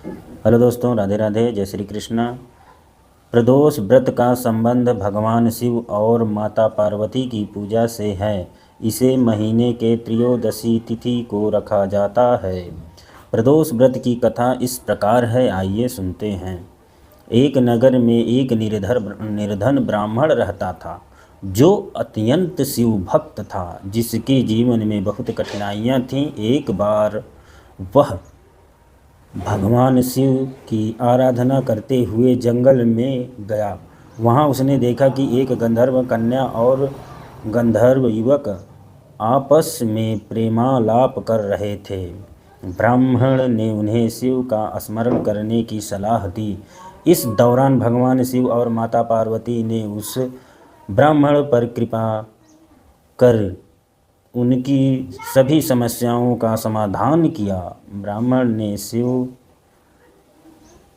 Hello दोस्तों, राधे राधे, जय श्री कृष्णा। प्रदोष व्रत का संबंध भगवान शिव और माता पार्वती की पूजा से है। इसे महीने के त्रयोदशी तिथि को रखा जाता है। प्रदोष व्रत की कथा इस प्रकार है, आइए सुनते हैं। एक नगर में एक निर्धन ब्राह्मण रहता था, जो अत्यंत शिव भक्त था, जिसके जीवन में बहुत कठिनाइयाँ थीं। एक बार वह भगवान शिव की आराधना करते हुए जंगल में गया। वहाँ उसने देखा कि एक गंधर्व कन्या और गंधर्व युवक आपस में प्रेमालाप कर रहे थे। ब्राह्मण ने उन्हें शिव का स्मरण करने की सलाह दी। इस दौरान भगवान शिव और माता पार्वती ने उस ब्राह्मण पर कृपा कर उनकी सभी समस्याओं का समाधान किया। ब्राह्मण ने शिव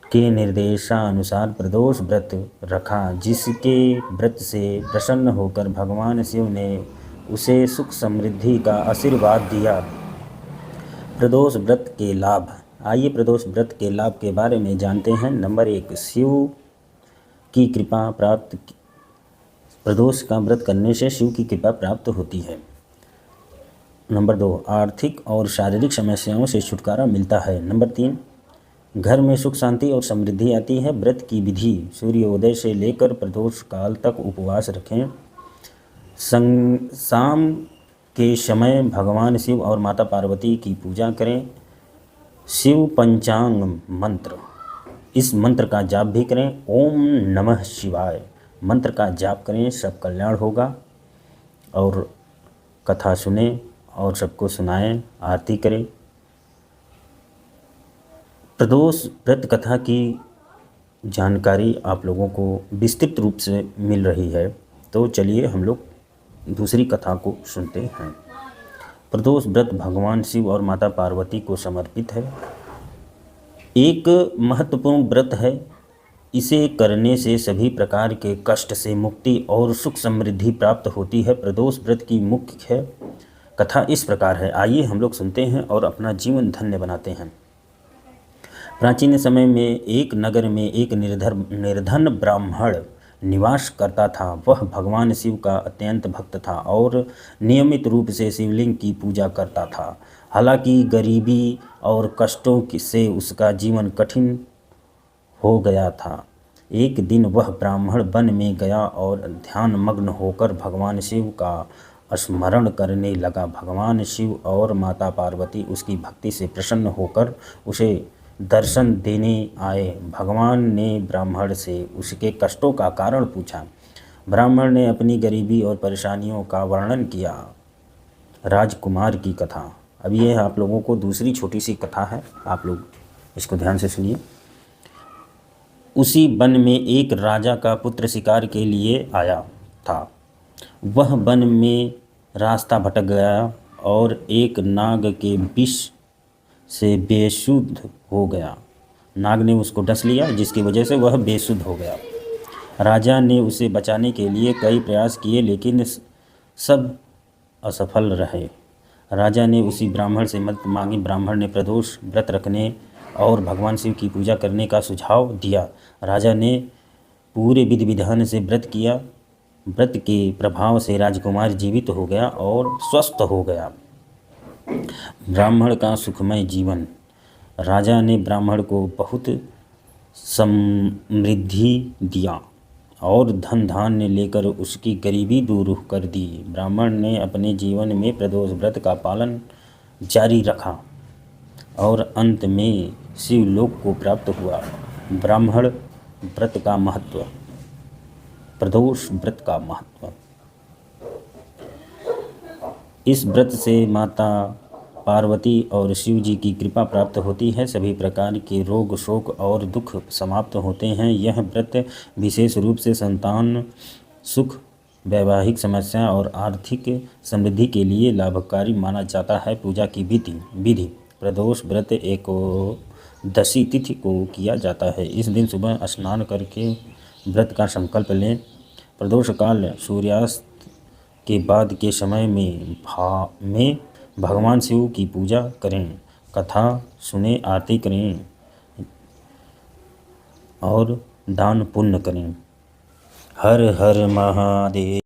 के निर्देशानुसार प्रदोष व्रत रखा, जिसके व्रत से प्रसन्न होकर भगवान शिव ने उसे सुख समृद्धि का आशीर्वाद दिया। प्रदोष व्रत के लाभ। आइए प्रदोष व्रत के लाभ के बारे में जानते हैं। नंबर 1, शिव की कृपा प्राप्त। प्रदोष का व्रत करने से शिव की कृपा प्राप्त होती है। नंबर 2, आर्थिक और शारीरिक समस्याओं से छुटकारा मिलता है। नंबर 3, घर में सुख शांति और समृद्धि आती है। व्रत की विधि। सूर्योदय से लेकर प्रदोष काल तक उपवास रखें। शाम के समय भगवान शिव और माता पार्वती की पूजा करें। शिव पंचांग मंत्र, इस मंत्र का जाप भी करें। ओम नमः शिवाय मंत्र का जाप करें, सब कल्याण होगा। और कथा सुने और सबको सुनाएं, आरती करें। प्रदोष व्रत कथा की जानकारी आप लोगों को विस्तृत रूप से मिल रही है, तो चलिए हम लोग दूसरी कथा को सुनते हैं। प्रदोष व्रत भगवान शिव और माता पार्वती को समर्पित है। एक महत्वपूर्ण व्रत है। इसे करने से सभी प्रकार के कष्ट से मुक्ति और सुख समृद्धि प्राप्त होती है। प्रदोष व्रत की मुख्य कथा इस प्रकार है, आइए हम लोग सुनते हैं और अपना जीवन धन्य बनाते हैं। प्राचीन समय में एक नगर में एक निर्धन ब्राह्मण निवास करता था। वह भगवान शिव का अत्यंत भक्त था और नियमित रूप से शिवलिंग की पूजा करता था। हालांकि गरीबी और कष्टों से उसका जीवन कठिन हो गया था। एक दिन वह ब्राह्मण वन में गया और ध्यान मग्न होकर भगवान शिव का स्मरण करने लगा। भगवान शिव और माता पार्वती उसकी भक्ति से प्रसन्न होकर उसे दर्शन देने आए। भगवान ने ब्राह्मण से उसके कष्टों का कारण पूछा। ब्राह्मण ने अपनी गरीबी और परेशानियों का वर्णन किया। राजकुमार की कथा। अब ये आप लोगों को दूसरी छोटी सी कथा है, आप लोग इसको ध्यान से सुनिए। उसी वन में एक राजा का पुत्र शिकार के लिए आया था। वह वन में रास्ता भटक गया और एक नाग के विष से बेसुध हो गया। नाग ने उसको डस लिया, जिसकी वजह से वह बेसुध हो गया। राजा ने उसे बचाने के लिए कई प्रयास किए, लेकिन सब असफल रहे। राजा ने उसी ब्राह्मण से मदद मांगी। ब्राह्मण ने प्रदोष व्रत रखने और भगवान शिव की पूजा करने का सुझाव दिया। राजा ने पूरे विधि विधान से व्रत किया। व्रत के प्रभाव से राजकुमार जीवित हो गया और स्वस्थ हो गया। ब्राह्मण का सुखमय जीवन। राजा ने ब्राह्मण को बहुत समृद्धि दिया और धन धान्य लेकर उसकी गरीबी दूर कर दी। ब्राह्मण ने अपने जीवन में प्रदोष व्रत का पालन जारी रखा और अंत में शिवलोक को प्राप्त हुआ। ब्राह्मण व्रत का महत्व। प्रदोष व्रत का महत्व। इस व्रत से माता पार्वती और शिव जी की कृपा प्राप्त होती है। सभी प्रकार के रोग शोक और दुख समाप्त होते हैं। यह व्रत विशेष रूप से संतान सुख, वैवाहिक समस्या और आर्थिक समृद्धि के लिए लाभकारी माना जाता है। पूजा की विधि। प्रदोष व्रत एकादशी तिथि को किया जाता है। इस दिन सुबह स्नान करके व्रत का संकल्प लें। प्रदोष काल सूर्यास्त के बाद के समय में भगवान शिव की पूजा करें, कथा सुने, आरती करें। और दान पुण्य करें। हर हर महादेव।